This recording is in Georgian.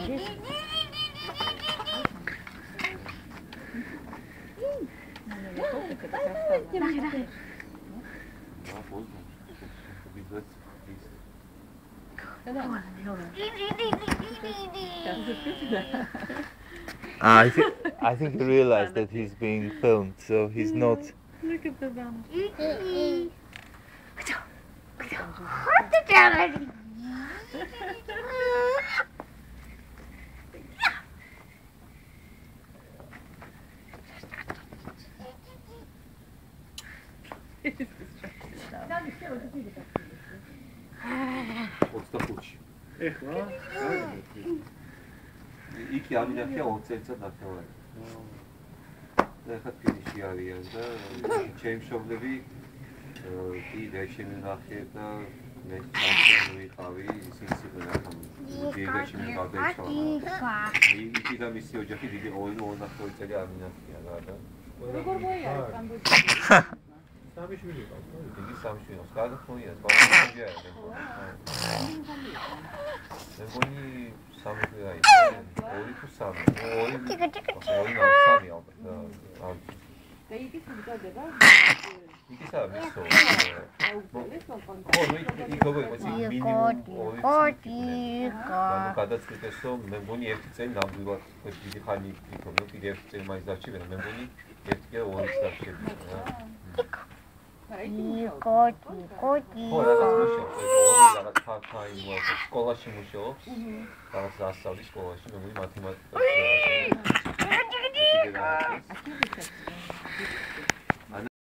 I think he realized that he's being filmed, so he's not. Look at the banana. Iki aminakya 20 წელიწად ნახევარი. და ხა ფინიში არიან და ჩემი მშობლები კიდე ჩემი ნახე და მე სამშობლო ვიყავი, ისინი იყვნენ ახლა დიეგაში მე გადაიჭრა. იგი და მისი ოჯახი დიდი 2-2.5 წელი ამინახია რა და. როგორ მოიარა კამბოჯაში? სამი შვილი ყავს, იგი სამი შვილი ყავს. გადახმოია, ბავშვია და. მეგონი სამი რა იყო? 2 თუ 3. 2 ალბათ. და იგი თვითდება? იგი სამისო. გადაწყვიტეს რომ მე მგონი ერთი წელი ნამდვილად დიდი ხანი იქნება, კიდე ერთი წელი მაინც დარჩება, მე მგონი ერთი კი 2 წელი დარჩება. სკოლაში მუშაობს, რაღაც ასწავლის სკოლაში, მე მგონი მათემატიკას.